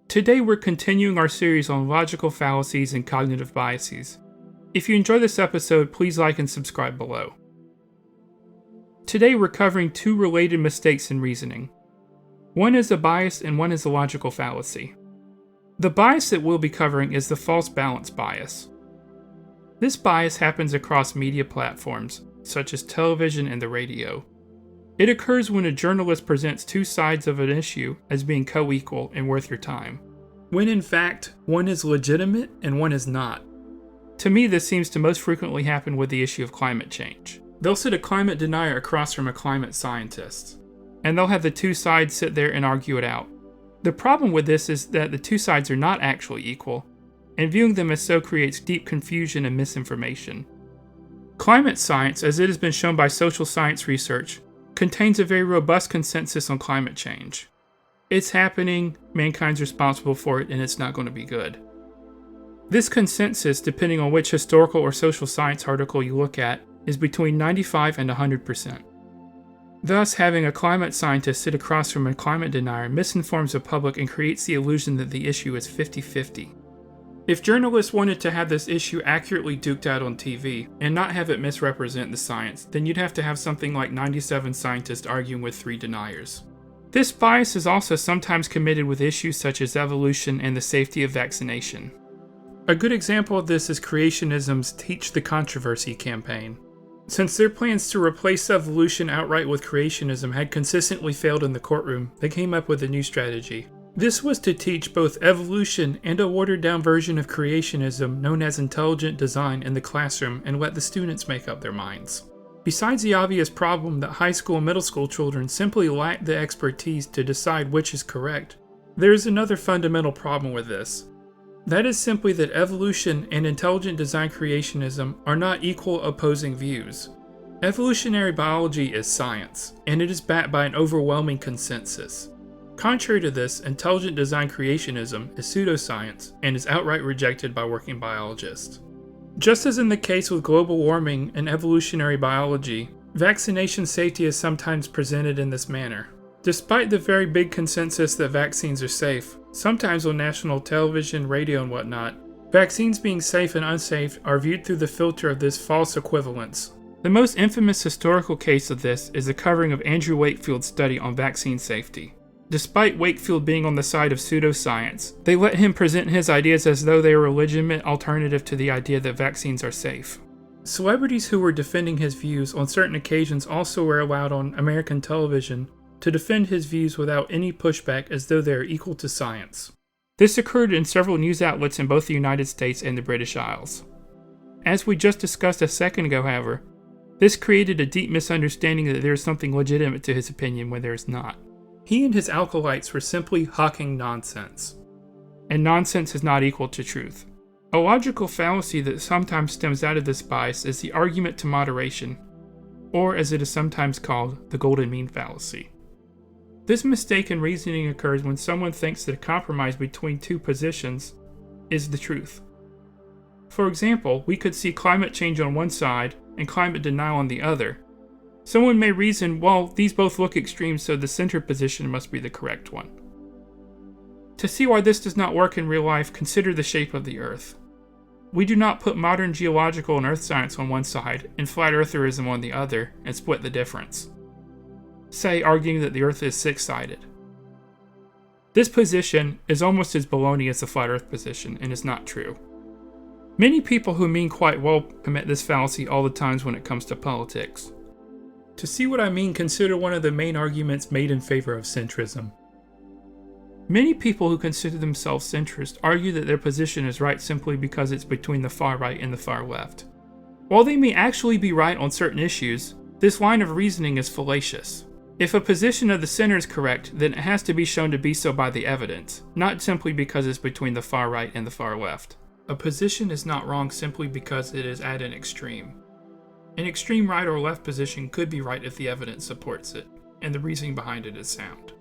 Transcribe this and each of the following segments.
Today we're continuing our series on logical fallacies and cognitive biases. If you enjoy this episode, please like and subscribe below. Today we're covering two related mistakes in reasoning. One is a bias and one is a logical fallacy. The bias that we'll be covering is the false balance bias. This bias happens across media platforms, such as television and the radio. It occurs when a journalist presents two sides of an issue as being co-equal and worth your time, when in fact, one is legitimate and one is not. To me, this seems to most frequently happen with the issue of climate change. They'll sit a climate denier across from a climate scientist, and they'll have the two sides sit there and argue it out. The problem with this is that the two sides are not actually equal, and viewing them as so creates deep confusion and misinformation. Climate science, as it has been shown by social science research, contains a very robust consensus on climate change. It's happening, mankind's responsible for it, and it's not going to be good. This consensus, depending on which historical or social science article you look at, is between 95 and 100%. Thus, having a climate scientist sit across from a climate denier misinforms the public and creates the illusion that the issue is 50-50. If journalists wanted to have this issue accurately duked out on TV and not have it misrepresent the science, then you'd have to have something like 97 scientists arguing with 3 deniers. This bias is also sometimes committed with issues such as evolution and the safety of vaccination. A good example of this is creationism's Teach the Controversy campaign. Since their plans to replace evolution outright with creationism had consistently failed in the courtroom, they came up with a new strategy. This was to teach both evolution and a watered-down version of creationism known as intelligent design in the classroom and let the students make up their minds. Besides the obvious problem that high school and middle school children simply lack the expertise to decide which is correct, there is another fundamental problem with this. That is simply that evolution and intelligent design creationism are not equal opposing views. Evolutionary biology is science, and it is backed by an overwhelming consensus. Contrary to this, intelligent design creationism is pseudoscience and is outright rejected by working biologists. Just as in the case with global warming and evolutionary biology, vaccination safety is sometimes presented in this manner. Despite the very big consensus that vaccines are safe, sometimes on national television, radio, and whatnot, vaccines being safe and unsafe are viewed through the filter of this false equivalence. The most infamous historical case of this is the covering of Andrew Wakefield's study on vaccine safety. Despite Wakefield being on the side of pseudoscience, they let him present his ideas as though they were a legitimate alternative to the idea that vaccines are safe. Celebrities who were defending his views on certain occasions also were allowed on American television to defend his views without any pushback as though they are equal to science. This occurred in several news outlets in both the United States and the British Isles. As we just discussed a second ago, however, this created a deep misunderstanding that there is something legitimate to his opinion when there is not. He and his acolytes were simply hawking nonsense. And nonsense is not equal to truth. A logical fallacy that sometimes stems out of this bias is the argument to moderation, or as it is sometimes called, the golden mean fallacy. This mistake in reasoning occurs when someone thinks that a compromise between two positions is the truth. For example, we could see climate change on one side and climate denial on the other. Someone may reason, well, these both look extreme, so the center position must be the correct one. To see why this does not work in real life, consider the shape of the Earth. We do not put modern geological and earth science on one side and flat eartherism on the other and split the difference. Say, arguing that the Earth is six-sided. This position is almost as baloney as the flat Earth position and is not true. Many people who mean quite well commit this fallacy all the times when it comes to politics. To see what I mean, consider one of the main arguments made in favor of centrism. Many people who consider themselves centrist argue that their position is right simply because it's between the far right and the far left. While they may actually be right on certain issues, this line of reasoning is fallacious. If a position of the center is correct, then it has to be shown to be so by the evidence, not simply because it's between the far right and the far left. A position is not wrong simply because it is at an extreme. An extreme right or left position could be right if the evidence supports it, and the reasoning behind it is sound.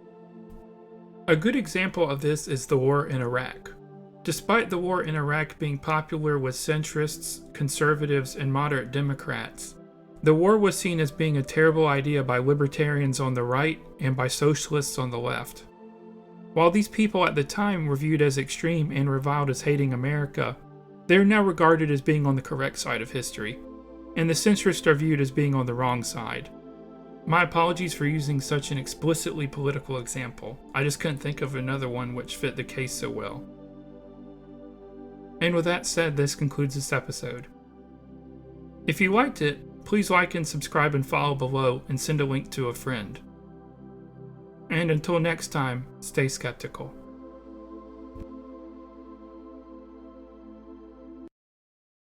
A good example of this is the war in Iraq. Despite the war in Iraq being popular with centrists, conservatives, and moderate Democrats, the war was seen as being a terrible idea by libertarians on the right and by socialists on the left. While these people at the time were viewed as extreme and reviled as hating America, they are now regarded as being on the correct side of history, and the centrists are viewed as being on the wrong side. My apologies for using such an explicitly political example. I just couldn't think of another one which fit the case so well. And with that said, this concludes this episode. If you liked it, please like and subscribe and follow below and send a link to a friend. And until next time, stay skeptical.